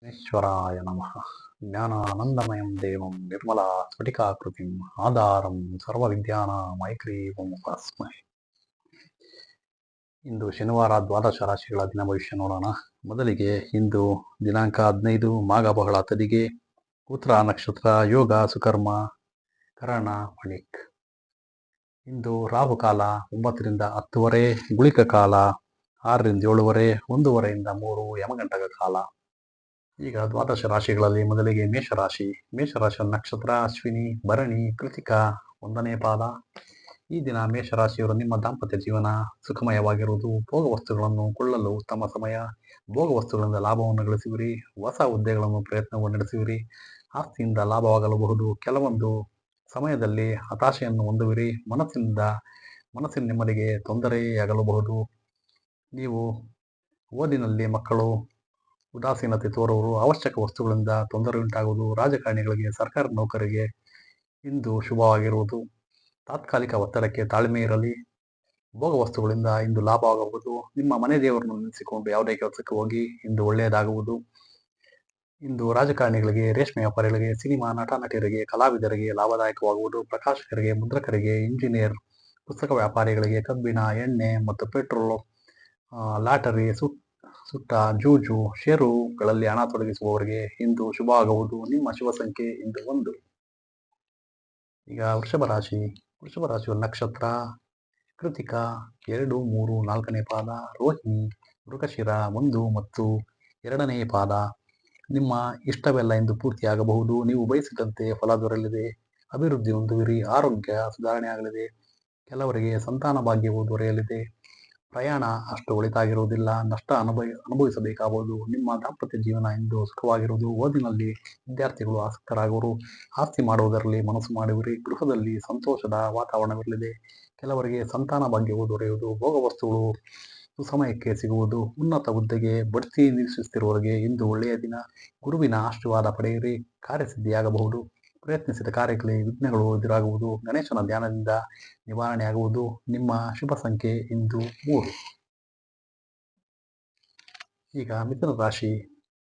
ಈಶ್ವರಾಯ ನಮಃ. ಜ್ಞಾನಾನಂದಮಯಂ ದೇವಂ ನಿರ್ಮಲಾ ಸ್ಫಟಿಕಾಕೃತಿಂ ಆಧಾರಂ ಸರ್ವವಿದ್ಯಾನಾಮೈಗ್ರೀವಂ ಉಪಾಸ್ಮಹೇ. ಇಂದು ಶನಿವಾರ ದ್ವಾದಶ ರಾಶಿಗಳ ದಿನ ಭವಿಷ್ಯ ನೋಡೋಣ. ಮೊದಲಿಗೆ ಇಂದು ದಿನಾಂಕ 15 ಮಾಘ ಬಹಳ ತದಿಗೆ, ಉತ್ತರ ನಕ್ಷತ್ರ, ಯೋಗ ಸುಕರ್ಮ, ಕರಣ ಮಣಿಕ್. ಇಂದು ರಾಹುಕಾಲ 9 ರಿಂದ 10ವರೆ, ಗುಳಿಕ ಕಾಲ 6 ರಿಂದ 7ವರೆ, 1:30 ರಿಂದ 3 ಯಮಗಂಟಕ ಕಾಲ. ಈಗ ದ್ವಾದಶ ರಾಶಿಗಳಲ್ಲಿ ಮೊದಲಿಗೆ ಮೇಷರಾಶಿ. ಮೇಷರಾಶಿಯ ನಕ್ಷತ್ರ ಅಶ್ವಿನಿ, ಭರಣಿ, ಕೃತಿಕ 1ನೇ ಪಾದ. ಈ ದಿನ ಮೇಷರಾಶಿಯವರು ನಿಮ್ಮ ದಾಂಪತ್ಯ ಜೀವನ ಸುಖಮಯವಾಗಿರುವುದು. ಭೋಗ ವಸ್ತುಗಳನ್ನು ಕೊಳ್ಳಲು ಉತ್ತಮ ಸಮಯ. ಭೋಗ ವಸ್ತುಗಳಿಂದ ಲಾಭವನ್ನು ಗಳಿಸುವಿರಿ. ಹೊಸ ಹುದ್ದೆಗಳನ್ನು ಪ್ರಯತ್ನವನ್ನು ನಡೆಸುವಿರಿ. ಆಸ್ತಿಯಿಂದ ಲಾಭವಾಗಲಬಹುದು. ಕೆಲವೊಂದು ಸಮಯದಲ್ಲಿ ಹತಾಶೆಯನ್ನು ಹೊಂದುವಿರಿ. ಮನಸ್ಸಿನ ನೆಮ್ಮದಿಗೆ ತೊಂದರೆಯಾಗಲಬಹುದು. ನೀವು ಓದಿನಲ್ಲಿ ಮಕ್ಕಳು ಉದಾಸೀನತೆ ತೋರುವರು. ಅವಶ್ಯಕ ವಸ್ತುಗಳಿಂದ ತೊಂದರೆ ಉಂಟಾಗುವುದು. ರಾಜಕಾರಣಿಗಳಿಗೆ, ಸರ್ಕಾರಿ ನೌಕರಿಗೆ ಇಂದು ಶುಭವಾಗಿರುವುದು. ತಾತ್ಕಾಲಿಕ ಒತ್ತಡಕ್ಕೆ ತಾಳ್ಮೆ ಇರಲಿ. ಭೋಗ ವಸ್ತುಗಳಿಂದ ಇಂದು ಲಾಭವಾಗಬಹುದು. ನಿಮ್ಮ ಮನೆ ದೇವರನ್ನು ನೆನೆಸಿಕೊಂಡು ಯಾವುದೇ ಕೆಲಸಕ್ಕೆ ಹೋಗಿ ಇಂದು ಒಳ್ಳೆಯದಾಗುವುದು. ಇಂದು ರಾಜಕಾರಣಿಗಳಿಗೆ, ರೇಷ್ಮೆ ವ್ಯಾಪಾರಿಗಳಿಗೆ, ಸಿನಿಮಾ ನಟ ನಟಿಯರಿಗೆ, ಕಲಾವಿದರಿಗೆ ಲಾಭದಾಯಕವಾಗುವುದು. ಪ್ರಕಾಶಕರಿಗೆ, ಮುದ್ರಕರಿಗೆ, ಇಂಜಿನಿಯರ್, ಪುಸ್ತಕ ವ್ಯಾಪಾರಿಗಳಿಗೆ, ಕಬ್ಬಿಣ, ಎಣ್ಣೆ ಮತ್ತು ಪೆಟ್ರೋಲ್, ಲಾಟರಿ, ಸುಟ್ಟ, ಜೂಜು, ಷೇರುಗಳಲ್ಲಿ ಹಣ ತೊಡಗಿಸುವವರಿಗೆ ಇಂದು ಶುಭವಾಗುವುದು. ನಿಮ್ಮ ಶುಭ ಸಂಖ್ಯೆ ಇಂದು 1. ಈಗ ವೃಷಭ ರಾಶಿಯ ನಕ್ಷತ್ರ ಕೃತಿಕ 2, 3, 4ನೇ ಪಾದ, ರೋಹಿಣಿ, ಮೃಗಶಿರ 1 ಮತ್ತು 2ನೇ ಪಾದ. ನಿಮ್ಮ ಇಷ್ಟವೆಲ್ಲ ಇಂದು ಪೂರ್ತಿಯಾಗಬಹುದು. ನೀವು ಬಯಸಿದಂತೆ ಫಲ ದೊರೆಯಲಿದೆ. ಅಭಿವೃದ್ಧಿ ಹೊಂದುವಿರಿ. ಆರೋಗ್ಯ ಸುಧಾರಣೆ ಆಗಲಿದೆ. ಕೆಲವರಿಗೆ ಸಂತಾನ ಭಾಗ್ಯವು ದೊರೆಯಲಿದೆ. ಪ್ರಯಾಣ ಅಷ್ಟು ಒಳಿತಾಗಿರುವುದಿಲ್ಲ. ನಷ್ಟ ಅನುಭವಿಸಬೇಕಾಗುವುದು. ನಿಮ್ಮ ದಾಂಪತ್ಯ ಜೀವನ ಇಂದು ಸುಖವಾಗಿರುವುದು. ಓದಿನಲ್ಲಿ ವಿದ್ಯಾರ್ಥಿಗಳು ಆಸಕ್ತರಾಗುವರು. ಆಸ್ತಿ ಮಾಡುವುದರಲ್ಲಿ ಮನಸ್ಸು ಮಾಡುವಿರಿ. ಗೃಹದಲ್ಲಿ ಸಂತೋಷದ ವಾತಾವರಣವಿರಲಿದೆ. ಕೆಲವರಿಗೆ ಸಂತಾನ ಭಾಗ್ಯವು ದೊರೆಯುವುದು. ಭೋಗ ವಸ್ತುಗಳು ಸುಸಮಯಕ್ಕೆ ಸಿಗುವುದು. ಉನ್ನತ ಹುದ್ದೆಗೆ ಬಡ್ತಿ ನಿರೀಕ್ಷಿಸುತ್ತಿರುವವರಿಗೆ ಇಂದು ಒಳ್ಳೆಯ ದಿನ. ಗುರುವಿನ ಆಶೀರ್ವಾದ ಪಡೆಯಿರಿ. ಕಾರ್ಯಸಿದ್ಧಿಯಾಗಬಹುದು. ಪ್ರಯತ್ನಿಸಿದ ಕಾರ್ಯಗಳಿಗೆ ವಿಘ್ನಗಳು ಎದುರಾಗುವುದು. ಗಣೇಶನ ಧ್ಯಾನದಿಂದ ನಿವಾರಣೆಯಾಗುವುದು. ನಿಮ್ಮ ಶುಭ ಸಂಖ್ಯೆ ಇಂದು 3. ಈಗ ಮಿಥುನ ರಾಶಿ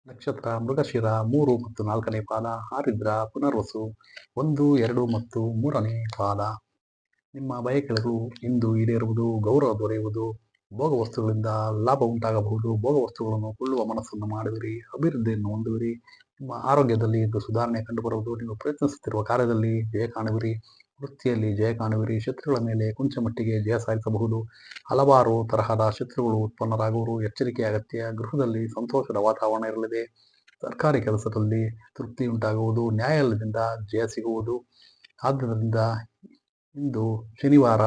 ನಕ್ಷತ್ರ ಮೃಗಶಿರ 3 ಮತ್ತು 4ನೇ ಪಾದ, ಆರಿದ್ರ, ಪುನರ್ವಸು 1, 2 ಮತ್ತು 3ನೇ ಪಾದ. ನಿಮ್ಮ ಬಯಕೆಗಳು ಇಂದು ಈಡೇರುವುದು. ಗೌರವ ದೊರೆಯುವುದು. ಭೋಗ ವಸ್ತುಗಳಿಂದ ಲಾಭ ಉಂಟಾಗಬಹುದು. ಭೋಗ ವಸ್ತುಗಳನ್ನು ಕೊಳ್ಳುವ ಮನಸ್ಸನ್ನು ಮಾಡುವಿರಿ. ಅಭಿವೃದ್ಧಿಯನ್ನು ಹೊಂದುವಿರಿ. ನಿಮ್ಮ ಆರೋಗ್ಯದಲ್ಲಿ ಇಂದು ಸುಧಾರಣೆ ಕಂಡುಬರುವುದು. ನೀವು ಪ್ರಯತ್ನಿಸುತ್ತಿರುವ ಕಾರ್ಯದಲ್ಲಿ ಜಯ ಕಾಣುವಿರಿ. ವೃತ್ತಿಯಲ್ಲಿ ಜಯ ಕಾಣುವಿರಿ. ಶತ್ರುಗಳ ಮೇಲೆ ಕೊಂಚ ಮಟ್ಟಿಗೆ ಜಯ ಸಾಧಿಸಬಹುದು. ಹಲವಾರು ತರಹದ ಶತ್ರುಗಳು ಉತ್ಪನ್ನರಾಗುವರು. ಎಚ್ಚರಿಕೆ ಅಗತ್ಯ. ಗೃಹದಲ್ಲಿ ಸಂತೋಷದ ವಾತಾವರಣ ಇರಲಿದೆ. ಸರ್ಕಾರಿ ಕೆಲಸದಲ್ಲಿ ತೃಪ್ತಿ ಉಂಟಾಗುವುದು. ನ್ಯಾಯಾಲಯದಿಂದ ಜಯ ಸಿಗುವುದು. ಆದ್ದರಿಂದ ಇಂದು ಶನಿವಾರ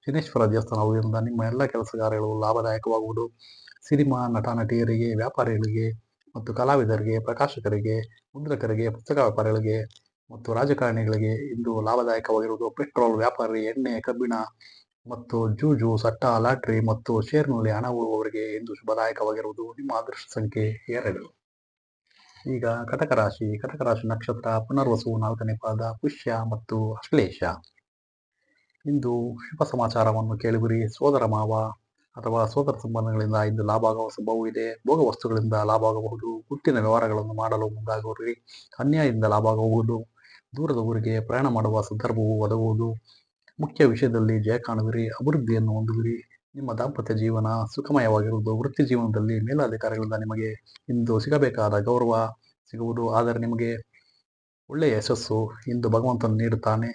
ಶನೇಶ್ವರ ದೇವಸ್ಥಾನದಿಂದ ನಿಮ್ಮ ಎಲ್ಲ ಕೆಲಸ ಕಾರ್ಯಗಳು ಲಾಭದಾಯಕವಾಗುವುದು. ಸಿನಿಮಾ ನಟ ನಟಿಯರಿಗೆ, ವ್ಯಾಪಾರಿಗಳಿಗೆ ಮತ್ತು ಕಲಾವಿದರಿಗೆ, ಪ್ರಕಾಶಕರಿಗೆ, ಮುದ್ರಕರಿಗೆ, ಪುಸ್ತಕ ವ್ಯಾಪಾರಿಗಳಿಗೆ ಮತ್ತು ರಾಜಕಾರಣಿಗಳಿಗೆ ಇಂದು ಲಾಭದಾಯಕವಾಗಿರುವುದು. ಪೆಟ್ರೋಲ್ ವ್ಯಾಪಾರಿ, ಎಣ್ಣೆ, ಕಬ್ಬಿಣ ಮತ್ತು ಜೂಜು, ಸಟ್ಟ, ಲಾಟರಿ ಮತ್ತು ಷೇರ್ನಲ್ಲಿ ಹಣ ಹೂಡುವವರಿಗೆ ಇಂದು ಶುಭದಾಯಕವಾಗಿರುವುದು. ನಿಮ್ಮ ಅದೃಷ್ಟ ಸಂಖ್ಯೆ 2. ಈಗ ಕಟಕ ರಾಶಿ ನಕ್ಷತ್ರ ಪುನರ್ವಸು 4ನೇ ಪಾದ, ಪುಷ್ಯ ಮತ್ತು ಅಶ್ಲೇಷ. ಇಂದು ಶುಭ ಸಮಾಚಾರವನ್ನು ಕೇಳುವಿರಿ. ಸೋದರ ಮಾವ ಅಥವಾ ಸೋದರ ಸಂಬಂಧಗಳಿಂದ ಇಂದು ಲಾಭ ಆಗುವ ಸಂಭವವೂ ಇದೆ. ಭೋಗ ವಸ್ತುಗಳಿಂದ ಲಾಭ ಆಗಬಹುದು. ಗುಟ್ಟಿನ ವ್ಯವಹಾರಗಳನ್ನು ಮಾಡಲು ಮುಂದಾಗುವಿರಿ. ಅನ್ಯಾಯದಿಂದ ಲಾಭ ಆಗಬಹುದು. ದೂರದ ಊರಿಗೆ ಪ್ರಯಾಣ ಮಾಡುವ ಸಂದರ್ಭವು ಒದಗುವುದು. ಮುಖ್ಯ ವಿಷಯದಲ್ಲಿ ಜಯ ಕಾಣುವಿರಿ. ಅಭಿವೃದ್ಧಿಯನ್ನು ಹೊಂದುವಿರಿ. ನಿಮ್ಮ ದಾಂಪತ್ಯ ಜೀವನ ಸುಖಮಯವಾಗಿರುವುದು. ವೃತ್ತಿ ಜೀವನದಲ್ಲಿ ಮೇಲಧಿಕಾರಿಗಳಿಂದ ನಿಮಗೆ ಇಂದು ಸಿಗಬೇಕಾದ ಗೌರವ ಸಿಗುವುದು. ಆದರೆ ನಿಮಗೆ ಒಳ್ಳೆಯ ಯಶಸ್ಸು ಇಂದು ಭಗವಂತನು ನೀಡುತ್ತಾನೆ.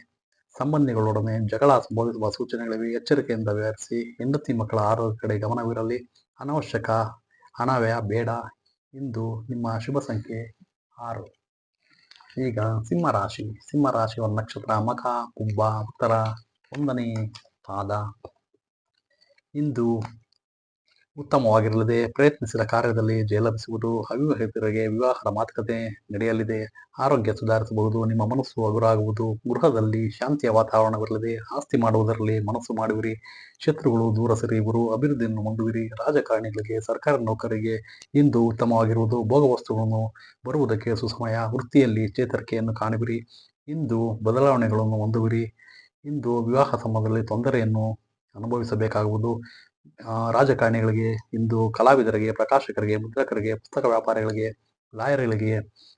ಸಂಬಂಧಿಗಳೊಡನೆ ಜಗಳ ಸಂಭವಿಸುವ ಸೂಚನೆಗಳಿವೆ. ಎಚ್ಚರಿಕೆಯಿಂದ ವ್ಯವಹರಿಸಿ. ಹೆಂಡತಿ ಮಕ್ಕಳ ಆರೋಗ್ಯ ಕಡೆ ಗಮನವಿರಲಿ. ಅನಾವಶ್ಯಕ ಹಣವ್ಯಯ ಬೇಡ. ಇಂದು ನಿಮ್ಮ ಶುಭ ಸಂಖ್ಯೆ 6. ಈಗ ಸಿಂಹರಾಶಿಯ ನಕ್ಷತ್ರ ಮಖ, ಪುಬ್ಬ, ಉತ್ತರ 1ನೇ ಪಾದ. ಇಂದು ಉತ್ತಮವಾಗಿರಲಿದೆ. ಪ್ರಯತ್ನಿಸಿದ ಕಾರ್ಯದಲ್ಲಿ ಜಯ ಲಭಿಸುವುದು. ಅವಿವಾಹಿತರಿಗೆ ವಿವಾಹದ ಮಾತುಕತೆ ನಡೆಯಲಿದೆ. ಆರೋಗ್ಯ ಸುಧಾರಿಸಬಹುದು. ನಿಮ್ಮ ಮನಸ್ಸು ಹಗುರಾಗುವುದು. ಗೃಹದಲ್ಲಿ ಶಾಂತಿಯ ವಾತಾವರಣವಿರಲಿದೆ. ಆಸ್ತಿ ಮಾಡುವುದರಲ್ಲಿ ಮನಸ್ಸು ಮಾಡುವಿರಿ. ಶತ್ರುಗಳು ದೂರ ಸರಿಯುವರು. ಅಭಿವೃದ್ಧಿಯನ್ನು ಹೊಂದುವಿರಿ. ರಾಜಕಾರಣಿಗಳಿಗೆ, ಸರ್ಕಾರಿ ನೌಕರಿಗೆ ಇಂದು ಉತ್ತಮವಾಗಿರುವುದು. ಭೋಗ ವಸ್ತುಗಳನ್ನು ಬರುವುದಕ್ಕೆ ಸುಸಮಯ. ವೃತ್ತಿಯಲ್ಲಿ ಚೇತರಿಕೆಯನ್ನು ಕಾಣುವಿರಿ. ಇಂದು ಬದಲಾವಣೆಗಳನ್ನು ಹೊಂದುವಿರಿ. ಇಂದು ವಿವಾಹ ಸಂಬಂಧದಲ್ಲಿ ತೊಂದರೆಯನ್ನು ಅನುಭವಿಸಬೇಕಾಗುವುದು. ರಾಜಕಾರಣಿಗಳಿಗೆ ಇಂದು, ಕಲಾವಿದರಿಗೆ, ಪ್ರಕಾಶಕರಿಗೆ, ಮುದ್ರಕರಿಗೆ, ಪುಸ್ತಕ ವ್ಯಾಪಾರಿಗಳಿಗೆ ಲಾಯರ್ಗಳಿಗೆ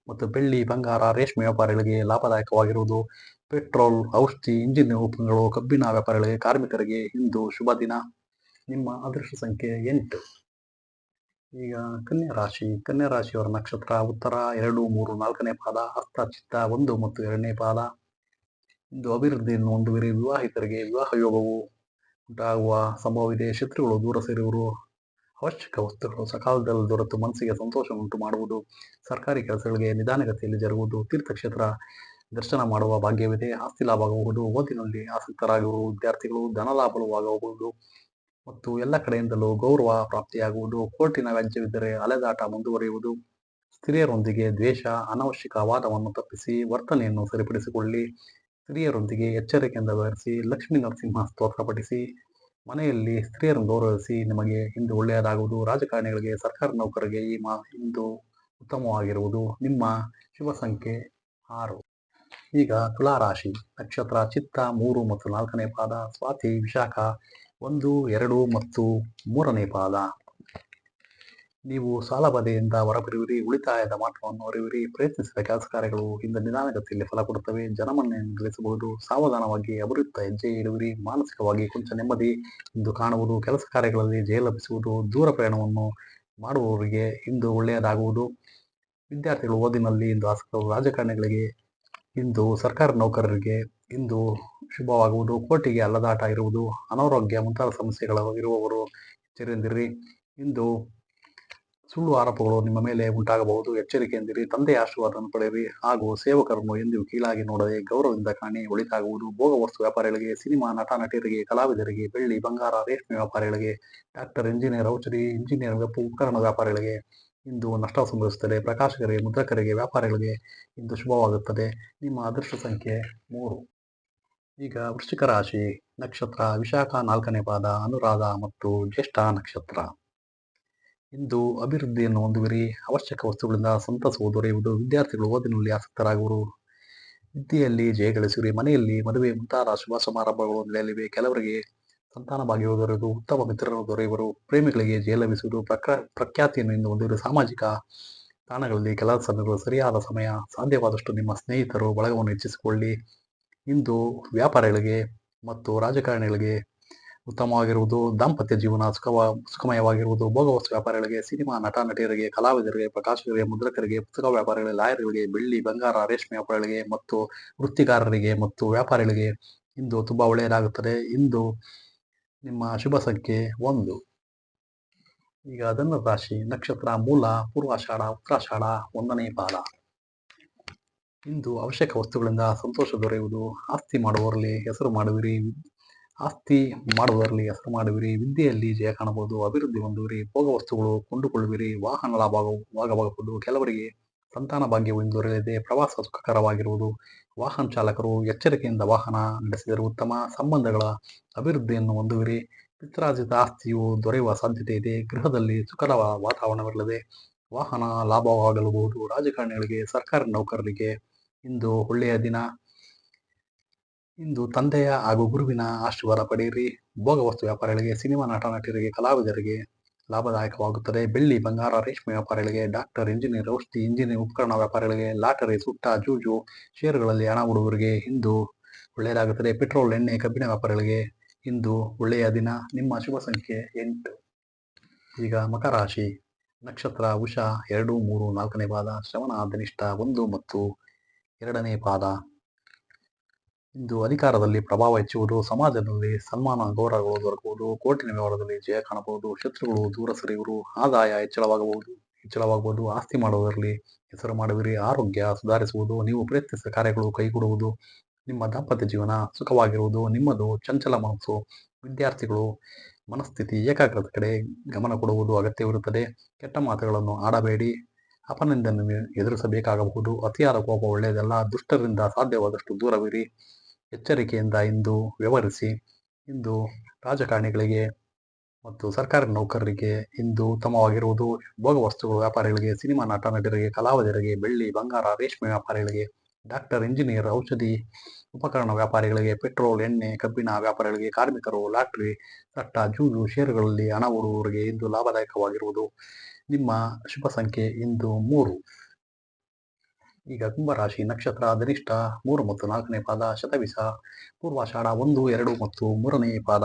ಮತ್ತು ಬೆಳ್ಳಿ ಬಂಗಾರ ರೇಷ್ಮೆ ವ್ಯಾಪಾರಿಗಳಿಗೆ ಲಾಭದಾಯಕವಾಗಿರುವುದು. ಪೆಟ್ರೋಲ್, ಔಷಧಿ, ಇಂಜಿನ್ ಉಪಕರಣಗಳು, ಕಬ್ಬಿಣ ವ್ಯಾಪಾರಿಗಳಿಗೆ, ಕಾರ್ಮಿಕರಿಗೆ ಇಂದು ಶುಭ ದಿನ. ನಿಮ್ಮ ಅದೃಷ್ಟ ಸಂಖ್ಯೆ 8. ಈಗ ಕನ್ಯಾ ರಾಶಿಯವರ ನಕ್ಷತ್ರ ಉತ್ತರ 2, 3, 4ನೇ ಪಾದ, ಹಸ್ತ, ಚಿತ್ತ 1 ಮತ್ತು 2ನೇ ಪಾದ. ಇಂದು ಅಭಿವೃದ್ಧಿಯನ್ನು ಹೊಂದುವಿರಿ. ವಿವಾಹಿತರಿಗೆ ವಿವಾಹ ಯೋಗವು ಉಂಟಾಗುವ ಸಂಭವವಿದೆ. ಶತ್ರುಗಳು ದೂರ ಸೇರುವರು. ಅವಶ್ಯಕ ವಸ್ತುಗಳು ಸಕಾಲದಲ್ಲಿ ದೊರೆತು ಮನಸ್ಸಿಗೆ ಸಂತೋಷ ಉಂಟು ಮಾಡುವುದು. ಸರ್ಕಾರಿ ಕೆಲಸಗಳಿಗೆ ನಿಧಾನಗತಿಯಲ್ಲಿ ಜರುಗುವುದು. ತೀರ್ಥಕ್ಷೇತ್ರ ದರ್ಶನ ಮಾಡುವ ಭಾಗ್ಯವಿದೆ. ಆಸ್ತಿ ಲಾಭವಾಗುವುದು. ಓದಿನಲ್ಲಿ ಆಸಕ್ತರಾಗಿರುವ ವಿದ್ಯಾರ್ಥಿಗಳು ಧನ ಲಾಭವಾಗಬಹುದು ಮತ್ತು ಎಲ್ಲ ಕಡೆಯಿಂದಲೂ ಗೌರವ ಪ್ರಾಪ್ತಿಯಾಗುವುದು. ಕೋರ್ಟಿನ ವ್ಯಾಜ್ಯವಿದ್ದರೆ ಅಲೆದಾಟ ಮುಂದುವರಿಯುವುದು. ಸ್ತ್ರೀಯರೊಂದಿಗೆ ದ್ವೇಷ, ಅನವಶ್ಯಕ ವಾದವನ್ನು ತಪ್ಪಿಸಿ ವರ್ತನೆಯನ್ನು ಸರಿಪಡಿಸಿಕೊಳ್ಳಿ. ಸ್ತ್ರೀಯರೊಂದಿಗೆ ಎಚ್ಚರಿಕೆಯಿಂದ ವ್ಯವಹರಿಸಿ. ಲಕ್ಷ್ಮೀ ನರಸಿಂಹ ಸ್ತೋತ್ರ ಪಠಿಸಿ. ಮನೆಯಲ್ಲಿ ಸ್ತ್ರೀಯರನ್ನು ಗೌರವಿಸಿ. ನಿಮಗೆ ಇಂದು ಒಳ್ಳೆಯದಾಗುವುದು. ರಾಜಕಾರಣಿಗಳಿಗೆ, ಸರ್ಕಾರಿ ನೌಕರರಿಗೆ ಇಂದು ಉತ್ತಮವಾಗಿರುವುದು. ನಿಮ್ಮ ಶುಭ ಸಂಖ್ಯೆ 6. ಈಗ ತುಲಾರಾಶಿ ನಕ್ಷತ್ರ ಚಿತ್ತ 3 ಮತ್ತು 4ನೇ ಪಾದ, ಸ್ವಾತಿ, ವಿಶಾಖ 1, 2 ಮತ್ತು 3ನೇ ಪಾದ. ನೀವು ಸಾಲಬಾಧೆಯಿಂದ ಹೊರಬರುವಿರಿ. ಉಳಿತಾಯದ ಮಹತ್ವವನ್ನು ಅರಿವಿರಿ. ಪ್ರಯತ್ನಿಸಿದ ಕೆಲಸ ಕಾರ್ಯಗಳು ಇಂದು ನಿಧಾನಗತಿಯಲ್ಲಿ ಫಲ ಕೊಡುತ್ತವೆ. ಜನಮನ್ನಣೆಯನ್ನು ಗಳಿಸಬಹುದು. ಸಾವಧಾನವಾಗಿ ಅಭಿವೃದ್ಧ ಹೆಜ್ಜೆ ಇಡುವಿರಿ. ಮಾನಸಿಕವಾಗಿ ಕೊಂಚ ನೆಮ್ಮದಿ ಇಂದು ಕಾಣುವುದು. ಕೆಲಸ ಕಾರ್ಯಗಳಲ್ಲಿ ಜಯ ಲಭಿಸುವುದು. ದೂರ ಪ್ರಯಾಣವನ್ನು ಮಾಡುವವರಿಗೆ ಇಂದು ಒಳ್ಳೆಯದಾಗುವುದು. ವಿದ್ಯಾರ್ಥಿಗಳು ಓದಿನಲ್ಲಿ ಇಂದು ಆಸಕ್ತರು. ರಾಜಕಾರಣಿಗಳಿಗೆ ಇಂದು ಸರ್ಕಾರಿ ನೌಕರರಿಗೆ ಇಂದು ಶುಭವಾಗುವುದು. ಕೋರ್ಟಿಗೆ ಅಲ್ಲದಾಟ ಇರುವುದು. ಅನಾರೋಗ್ಯ ಮುಂತಾದ ಸಮಸ್ಯೆಗಳು ಇರುವವರು ಎಚ್ಚರಿಕೆಯಿಂದಿರಿ. ಇಂದು ಸುಳ್ಳು ಆರೋಪಗಳು ನಿಮ್ಮ ಮೇಲೆ ಉಂಟಾಗಬಹುದು. ಎಚ್ಚರಿಕೆಯಿಂದಿರಿ. ತಂದೆಯ ಆಶೀರ್ವಾದವನ್ನು ಪಡೆಯಿರಿ ಹಾಗೂ ಸೇವಕರನ್ನು ಎಂದಿಗೂ ಕೀಳಾಗಿ ನೋಡದೆ ಗೌರವದಿಂದ ಕಾಣಿ. ಒಳಿತಾಗುವುದು. ಭೋಗ ವಸ್ತು ವ್ಯಾಪಾರಿಗಳಿಗೆ, ಸಿನಿಮಾ ನಟ ನಟಿಯರಿಗೆ, ಕಲಾವಿದರಿಗೆ, ಬೆಳ್ಳಿ ಬಂಗಾರ ರೇಷ್ಮೆ ವ್ಯಾಪಾರಿಗಳಿಗೆ, ಡಾಕ್ಟರ್, ಇಂಜಿನಿಯರ್, ಔಷಧಿ, ಇಂಜಿನಿಯರ್ ಉಪಕರಣ ವ್ಯಾಪಾರಿಗಳಿಗೆ ಇಂದು ನಷ್ಟ ಸಂಭವಿಸುತ್ತದೆ. ಪ್ರಕಾಶಕರಿಗೆ, ಮುದ್ರಕರಿಗೆ, ವ್ಯಾಪಾರಿಗಳಿಗೆ ಇಂದು ಶುಭವಾಗುತ್ತದೆ. ನಿಮ್ಮ ಅದೃಷ್ಟ ಸಂಖ್ಯೆ 3. ಈಗ ವೃಶ್ಚಿಕ ರಾಶಿ ನಕ್ಷತ್ರ ವಿಶಾಖ 4ನೇ ಪಾದ, ಅನುರಾಧ ಮತ್ತು ಜ್ಯೇಷ್ಠ ನಕ್ಷತ್ರ. ಇಂದು ಅಭಿವೃದ್ಧಿಯನ್ನು ಹೊಂದುವಿರಿ. ಅವಶ್ಯಕ ವಸ್ತುಗಳಿಂದ ಸಂತಸವು ದೊರೆಯುವುದು. ವಿದ್ಯಾರ್ಥಿಗಳು ಓದಿನಲ್ಲಿ ಆಸಕ್ತರಾಗುವರು. ವಿದ್ಯೆಯಲ್ಲಿ ಜಯ ಗಳಿಸುವಿರಿ. ಮನೆಯಲ್ಲಿ ಮದುವೆ ಮುಂತಾದ ಶುಭ ಸಮಾರಂಭಗಳು ನಡೆಯಲಿವೆ. ಕೆಲವರಿಗೆ ಸಂತಾನ ಭಾಗ್ಯವು ದೊರೆಯುವುದು. ಉತ್ತಮ ಮಿತ್ರರು ದೊರೆಯುವರು. ಪ್ರೇಮಿಗಳಿಗೆ ಜಯ ಲಭಿಸುವುದು. ಪ್ರಖ್ಯಾತಿಯನ್ನು ಇಂದು ಹೊಂದಿರುವ ಸಾಮಾಜಿಕ ತಾಣಗಳಲ್ಲಿ ಕೆಲಸ ಸಮಯಗಳು ಸರಿಯಾದ ಸಮಯ. ಸಾಧ್ಯವಾದಷ್ಟು ನಿಮ್ಮ ಸ್ನೇಹಿತರು ಬಳಗವನ್ನು ಹೆಚ್ಚಿಸಿಕೊಳ್ಳಿ. ಇಂದು ವ್ಯಾಪಾರಿಗಳಿಗೆ ಮತ್ತು ರಾಜಕಾರಣಿಗಳಿಗೆ ಉತ್ತಮವಾಗಿರುವುದು. ದಾಂಪತ್ಯ ಜೀವನ ಸುಖಮಯವಾಗಿರುವುದು. ಭೋಗವಸ್ತು ವ್ಯಾಪಾರಿಗಳಿಗೆ, ಸಿನಿಮಾ ನಟ ನಟಿಯರಿಗೆ, ಕಲಾವಿದರಿಗೆ, ಪ್ರಕಾಶಕರಿಗೆ, ಮುದ್ರಕರಿಗೆ, ಪುಸ್ತಕ ವ್ಯಾಪಾರಿಗಳಿಗೆ, ಲಾಯರ್ಗಳಿಗೆ, ಬೆಳ್ಳಿ ಬಂಗಾರ ರೇಷ್ಮೆ ವ್ಯಾಪಾರಿಗಳಿಗೆ ಮತ್ತು ವೃತ್ತಿಗಾರರಿಗೆ ಮತ್ತು ವ್ಯಾಪಾರಿಗಳಿಗೆ ಇಂದು ತುಂಬಾ ಒಳ್ಳೆಯದಾಗುತ್ತದೆ. ಇಂದು ನಿಮ್ಮ ಶುಭ ಸಂಖ್ಯೆ 1. ಈಗ ಧನು ರಾಶಿ ನಕ್ಷತ್ರ ಮೂಲ, ಪೂರ್ವಾಷಾಢ, ಉತ್ತರಾಷಾಢ 1ನೇ ಪಾದ. ಇಂದು ಅವಶ್ಯಕ ವಸ್ತುಗಳಿಂದ ಸಂತೋಷ ದೊರೆಯುವುದು. ಆಸ್ತಿ ಮಾಡುವವರಲ್ಲಿ ಹೆಸರು ಮಾಡುವಿರಿ. ವಿದ್ಯೆಯಲ್ಲಿ ಜಯ ಕಾಣಬಹುದು. ಅಭಿವೃದ್ಧಿ ಹೊಂದುವಿರಿ. ಭೋಗ ವಸ್ತುಗಳು ಕೊಂಡುಕೊಳ್ಳುವಿರಿ. ವಾಹನ ಲಾಭವಾಗಬಹುದು. ಕೆಲವರಿಗೆ ಸಂತಾನ ಭಾಗ್ಯವು ಇಂದು ದೊರೆಯಲಿದೆ. ಪ್ರವಾಸ ಸುಖಕರವಾಗಿರುವುದು. ವಾಹನ ಚಾಲಕರು ಎಚ್ಚರಿಕೆಯಿಂದ ವಾಹನ ನಡೆಸಿದರೆ ಉತ್ತಮ. ಸಂಬಂಧಗಳ ಅಭಿವೃದ್ಧಿಯನ್ನು ಹೊಂದುವಿರಿ. ಪಿತ್ರಾರ್ಜಿತ ಆಸ್ತಿಯು ದೊರೆಯುವ ಸಾಧ್ಯತೆ ಇದೆ. ಗೃಹದಲ್ಲಿ ಸುಖದ ವಾತಾವರಣವಿರಲಿದೆ. ವಾಹನ ಲಾಭವಾಗಲೂಬಹುದು. ರಾಜಕಾರಣಿಗಳಿಗೆ, ಸರ್ಕಾರಿ ನೌಕರರಿಗೆ ಇಂದು ಒಳ್ಳೆಯ ದಿನ. ಇಂದು ತಂದೆಯ ಹಾಗೂ ಗುರುವಿನ ಆಶೀರ್ವಾದ ಪಡೆಯಿರಿ. ಭೋಗ ವಸ್ತು ವ್ಯಾಪಾರಿಗಳಿಗೆ, ಸಿನಿಮಾ ನಟ ನಟಿಯರಿಗೆ, ಕಲಾವಿದರಿಗೆ ಲಾಭದಾಯಕವಾಗುತ್ತದೆ. ಬೆಳ್ಳಿ ಬಂಗಾರ ರೇಷ್ಮೆ ವ್ಯಾಪಾರಿಗಳಿಗೆ, ಡಾಕ್ಟರ್, ಇಂಜಿನಿಯರ್, ಔಷಧಿ, ಇಂಜಿನಿಯರ್ ಉಪಕರಣ ವ್ಯಾಪಾರಿಗಳಿಗೆ, ಲಾಟರಿ, ಸುಟ್ಟ, ಜೂಜು, ಷೇರುಗಳಲ್ಲಿ ಹಣ ಹೂಡುವವರಿಗೆ ಇಂದು ಒಳ್ಳೆಯದಾಗುತ್ತದೆ. ಪೆಟ್ರೋಲ್, ಎಣ್ಣೆ, ಕಬ್ಬಿಣ ವ್ಯಾಪಾರಿಗಳಿಗೆ ಇಂದು ಒಳ್ಳೆಯ ದಿನ. ನಿಮ್ಮ ಶುಭ ಸಂಖ್ಯೆ 8. ಈಗ ಮಕರ ರಾಶಿ ನಕ್ಷತ್ರ ಉಷಾ 2, 3, 4ನೇ ಪಾದ, ಶ್ರವಣ, ಧನಿಷ್ಠ 1 ಮತ್ತು 2ನೇ ಪಾದ. ಇಂದು ಅಧಿಕಾರದಲ್ಲಿ ಪ್ರಭಾವ ಹೆಚ್ಚುವುದು. ಸಮಾಜದಲ್ಲಿ ಸನ್ಮಾನ ಗೌರವಗಳು ದೊರಕುವುದು. ಕೋರ್ಟಿನ ವ್ಯವಹಾರದಲ್ಲಿ ಜಯ ಕಾಣಬಹುದು. ಶತ್ರುಗಳು ದೂರ ಸರಿಯುವರು. ಆದಾಯ ಹೆಚ್ಚಳವಾಗಬಹುದು. ಆಸ್ತಿ ಮಾಡುವುದರಲ್ಲಿ ಹೆಸರು ಮಾಡುವಿರಿ. ಆರೋಗ್ಯ ಸುಧಾರಿಸುವುದು. ನೀವು ಪ್ರಯತ್ನಿಸಿದ ಕಾರ್ಯಗಳು ಕೈಗೂಡುವುದು. ನಿಮ್ಮ ದಾಂಪತ್ಯ ಜೀವನ ಸುಖವಾಗಿರುವುದು. ನಿಮ್ಮದು ಚಂಚಲ ಮನಸ್ಸು. ವಿದ್ಯಾರ್ಥಿಗಳು ಮನಸ್ಥಿತಿ ಏಕಾಗ್ರತೆ ಕಡೆ ಗಮನ ಕೊಡುವುದು ಅಗತ್ಯವಿರುತ್ತದೆ. ಕೆಟ್ಟ ಮಾತುಗಳನ್ನು ಆಡಬೇಡಿ. ಅಪನಿಂದೆಯನ್ನು ಎದುರಿಸಬೇಕಾಗಬಹುದು. ಅತಿಯಾದ ಕೋಪ ಒಳ್ಳೆಯದಲ್ಲ. ದುಷ್ಟರಿಂದ ಸಾಧ್ಯವಾದಷ್ಟು ದೂರವಿರಿ. ಎಚ್ಚರಿಕೆಯಿಂದ ಇಂದು ವ್ಯವಹರಿಸಿ. ಇಂದು ರಾಜಕಾರಣಿಗಳಿಗೆ ಮತ್ತು ಸರ್ಕಾರಿ ನೌಕರರಿಗೆ ಇಂದು ಉತ್ತಮವಾಗಿರುವುದು. ಭೋಗ ವಸ್ತುಗಳು ವ್ಯಾಪಾರಿಗಳಿಗೆ, ಸಿನಿಮಾ ನಟ ನಟಿಯರಿಗೆ, ಕಲಾವಿದರಿಗೆ, ಬೆಳ್ಳಿ ಬಂಗಾರ ರೇಷ್ಮೆ ವ್ಯಾಪಾರಿಗಳಿಗೆ, ಡಾಕ್ಟರ್, ಇಂಜಿನಿಯರ್, ಔಷಧಿ, ಉಪಕರಣ ವ್ಯಾಪಾರಿಗಳಿಗೆ, ಪೆಟ್ರೋಲ್, ಎಣ್ಣೆ, ಕಬ್ಬಿಣ ವ್ಯಾಪಾರಿಗಳಿಗೆ, ಕಾರ್ಮಿಕರು, ಲಾಟರಿ, ಸಟ್ಟ, ಜೂಜು, ಷೇರುಗಳಲ್ಲಿ ಹಣ ಹೂಡುವವರಿಗೆ ಇಂದು ಲಾಭದಾಯಕವಾಗಿರುವುದು. ನಿಮ್ಮ ಶುಭ ಸಂಖ್ಯೆ ಇಂದು 3. ಈಗ ಕುಂಭರಾಶಿ ನಕ್ಷತ್ರ ಧನಿಷ್ಠ 3 ಮತ್ತು 4ನೇ ಪಾದ, ಶತಭಿಷ, ಪೂರ್ವಾಷಾಢ 1, 2 ಮತ್ತು 3ನೇ ಪಾದ.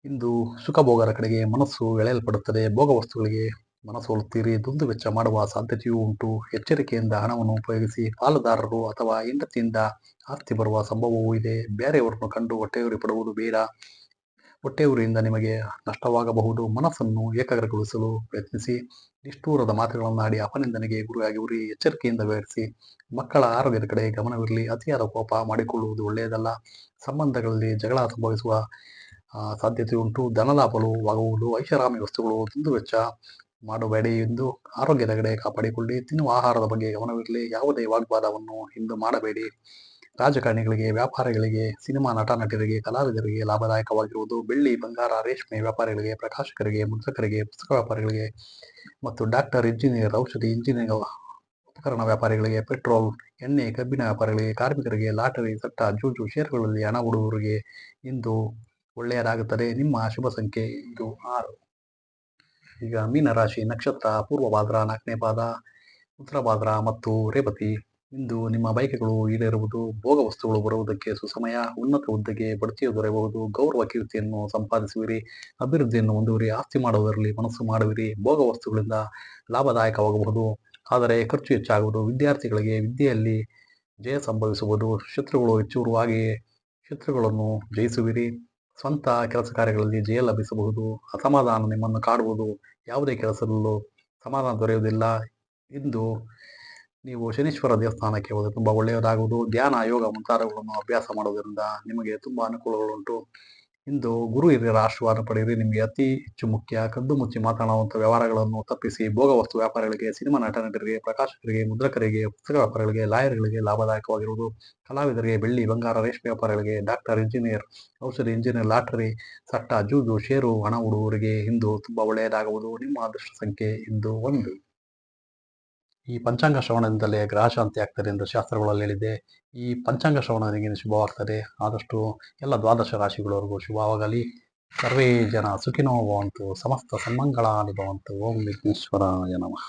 ಇಂದು ಸುಖಭೋಗರ ಕಡೆಗೆ ಮನಸ್ಸು ಎಳೆಯಲ್ಪಡುತ್ತದೆ. ಭೋಗ ವಸ್ತುಗಳಿಗೆ ಮನಸೋಲುತ್ತೀರಿ. ದುಂದು ವೆಚ್ಚ ಮಾಡುವ ಸಾಧ್ಯತೆಯೂ ಉಂಟು. ಎಚ್ಚರಿಕೆಯಿಂದ ಹಣವನ್ನು ಉಪಯೋಗಿಸಿ. ಪಾಲುದಾರರು ಅಥವಾ ಹೆಂಡತಿಯಿಂದ ಆಸ್ತಿ ಬರುವ ಸಂಭವವೂ ಇದೆ. ಬೇರೆಯವರನ್ನು ಕಂಡು ಹೊಟ್ಟೆಯುರಿ ಪಡುವುದು ಬೇಡ. ಹೊಟ್ಟೆಯುರಿಯಿಂದ ನಿಮಗೆ ನಷ್ಟವಾಗಬಹುದು. ಮನಸ್ಸನ್ನು ಏಕಾಗ್ರಗೊಳಿಸಲು ಪ್ರಯತ್ನಿಸಿ. ನಿಷ್ಠೂರದ ಮಾತುಗಳನ್ನಾಡಿ ಅಪನಿಂದನೆಗೆ ಗುರಿಯಾಗುವಿರಿ. ಎಚ್ಚರಿಕೆಯಿಂದ ವ್ಯವಹರಿಸಿ. ಮಕ್ಕಳ ಆರೋಗ್ಯದ ಕಡೆ ಗಮನವಿರಲಿ. ಅತಿಯಾದ ಕೋಪ ಮಾಡಿಕೊಳ್ಳುವುದು ಒಳ್ಳೆಯದಲ್ಲ. ಸಂಬಂಧಗಳಲ್ಲಿ ಜಗಳ ಸಂಭವಿಸುವ ಸಾಧ್ಯತೆಯುಂಟು. ಧನಲಾಭವಾಗುವುದು. ಐಷಾರಾಮಿ ವಸ್ತುಗಳು ದುಂದು ವೆಚ್ಚ ಮಾಡಬೇಡಿ. ಎಂದು ಆರೋಗ್ಯದ ಕಡೆ ಕಾಪಾಡಿಕೊಳ್ಳಿ. ತಿನ್ನುವ ಆಹಾರದ ಬಗ್ಗೆ ಗಮನವಿರಲಿ. ಯಾವುದೇ ವಾಗ್ವಾದವನ್ನು ಇಂದು ಮಾಡಬೇಡಿ. ರಾಜಕಾರಣಿಗಳಿಗೆ, ವ್ಯಾಪಾರಿಗಳಿಗೆ, ಸಿನಿಮಾ ನಟ ನಟರಿಗೆ, ಕಲಾವಿದರಿಗೆ ಲಾಭದಾಯಕವಾಗಿರುವುದು. ಬೆಳ್ಳಿ, ಬಂಗಾರ, ರೇಷ್ಮೆ ವ್ಯಾಪಾರಿಗಳಿಗೆ, ಪ್ರಕಾಶಕರಿಗೆ, ಮುದ್ರಕರಿಗೆ, ಪುಸ್ತಕ ವ್ಯಾಪಾರಿಗಳಿಗೆ ಮತ್ತು ಡಾಕ್ಟರ್, ಇಂಜಿನಿಯರ್, ಔಷಧಿ, ಇಂಜಿನಿಯರಿಂಗ್ ಉಪಕರಣ ವ್ಯಾಪಾರಿಗಳಿಗೆ, ಪೆಟ್ರೋಲ್, ಎಣ್ಣೆ, ಕಬ್ಬಿಣ ವ್ಯಾಪಾರಿಗಳಿಗೆ, ಕಾರ್ಮಿಕರಿಗೆ, ಲಾಟರಿ, ಸಟ್ಟ, ಜೂಜು, ಷೇರುಗಳಲ್ಲಿ ಹಣ ಹೂಡುವವರಿಗೆ ಇಂದು ಒಳ್ಳೆಯದಾಗುತ್ತದೆ. ನಿಮ್ಮ ಶುಭ ಸಂಖ್ಯೆ ಇಂದು 6. ಈಗ ಮೀನರಾಶಿ ನಕ್ಷತ್ರ ಪೂರ್ವಭಾದ್ರ 4ನೇ ಪಾದ, ಉತ್ತರಭಾದ್ರ ಮತ್ತು ರೇವತಿ. ಇಂದು ನಿಮ್ಮ ಬಯಕೆಗಳು ಈಡೇರುವುದು. ಭೋಗ ವಸ್ತುಗಳು ಬರುವುದಕ್ಕೆ ಸುಸಮಯ. ಉನ್ನತ ಹುದ್ದೆಗೆ ಬಡ್ತಿಯು ದೊರೆಯಬಹುದು. ಗೌರವ ಕೀರ್ತಿಯನ್ನು ಸಂಪಾದಿಸುವಿರಿ. ಅಭಿವೃದ್ಧಿಯನ್ನು ಹೊಂದುವಿರಿ. ಆಸ್ತಿ ಮಾಡುವುದರಲ್ಲಿ ಮನಸ್ಸು ಮಾಡುವಿರಿ. ಭೋಗ ವಸ್ತುಗಳಿಂದ ಲಾಭದಾಯಕವಾಗಬಹುದು, ಆದರೆ ಖರ್ಚು ಹೆಚ್ಚಾಗುವುದು. ವಿದ್ಯಾರ್ಥಿಗಳಿಗೆ ವಿದ್ಯೆಯಲ್ಲಿ ಜಯ ಸಂಭವಿಸುವುದು. ಶತ್ರುಗಳು ಹೆಚ್ಚುವರುವಾಗಿ ಶತ್ರುಗಳನ್ನು ಜಯಿಸುವಿರಿ. ಸ್ವಂತ ಕೆಲಸ ಕಾರ್ಯಗಳಲ್ಲಿ ಜಯ ಲಭಿಸಬಹುದು. ಅಸಮಾಧಾನ ನಿಮ್ಮನ್ನು ಕಾಡುವುದು. ಯಾವುದೇ ಕೆಲಸದಲ್ಲೂ ಸಮಾಧಾನ ದೊರೆಯುವುದಿಲ್ಲ. ಇಂದು ನೀವು ಶನೀಶ್ವರ ದೇವಸ್ಥಾನಕ್ಕೆ ಹೋದರೆ ತುಂಬ ಒಳ್ಳೆಯದಾಗುವುದು. ಧ್ಯಾನ, ಯೋಗ ಮುಂತಾದವುಗಳನ್ನು ಅಭ್ಯಾಸ ಮಾಡುವುದರಿಂದ ನಿಮಗೆ ತುಂಬ ಅನುಕೂಲಗಳುಂಟು. ಇಂದು ಗುರು ಹಿರಿಯರ ಆಶೀರ್ವಾದ ಪಡೆಯಿರಿ. ನಿಮಗೆ ಅತಿ ಹೆಚ್ಚು ಮುಖ್ಯ. ಕದ್ದು ಮುಚ್ಚಿ ಮಾತನಾಡುವಂಥ ವ್ಯವಹಾರಗಳನ್ನು ತಪ್ಪಿಸಿ. ಭೋಗ ವಸ್ತು ವ್ಯಾಪಾರಿಗಳಿಗೆ, ಸಿನಿಮಾ ನಟ ನಟರಿಗೆ, ಪ್ರಕಾಶಕರಿಗೆ, ಮುದ್ರಕರಿಗೆ, ಪುಸ್ತಕ ವ್ಯಾಪಾರಿಗಳಿಗೆ, ಲಾಯರ್ಗಳಿಗೆ ಲಾಭದಾಯಕವಾಗಿರುವುದು. ಕಲಾವಿದರಿಗೆ, ಬೆಳ್ಳಿ, ಬಂಗಾರ, ರೇಷ್ಮೆ ವ್ಯಾಪಾರಿಗಳಿಗೆ, ಡಾಕ್ಟರ್, ಇಂಜಿನಿಯರ್, ಔಷಧಿ, ಇಂಜಿನಿಯರ್, ಲಾಟರಿ, ಸಟ್ಟ, ಜೂಜು, ಷೇರು, ಹಣ ಹೂಡುವವರಿಗೆ ಇಂದು ತುಂಬ ಒಳ್ಳೆಯದಾಗುವುದು. ನಿಮ್ಮ ಅದೃಷ್ಟ ಸಂಖ್ಯೆ ಇಂದು 1. ಈ ಪಂಚಾಂಗ ಶ್ರವಣದಿಂದಲೇ ಗ್ರಹಶಾಂತಿ ಆಗ್ತದೆ ಎಂದು ಶಾಸ್ತ್ರಗಳಲ್ಲಿ ಹೇಳಿದೆ. ಈ ಪಂಚಾಂಗ ಶ್ರವಣ ನಿಮಗೆ ಶುಭವಾಗ್ತದೆ. ಆದಷ್ಟು ಎಲ್ಲ ದ್ವಾದಶ ರಾಶಿಗಳವರೆಗೂ ಶುಭವಾಗಲಿ. ಸರ್ವೇ ಜನ ಸುಖಿನೋ ಭವಂತು. ಸಮಸ್ತ ಸನ್ಮಂಗಳಾನಿ ಭವಂತು. ಓಂ ವಿಘ್ನೇಶ್ವರಾಯ ನಮಃ.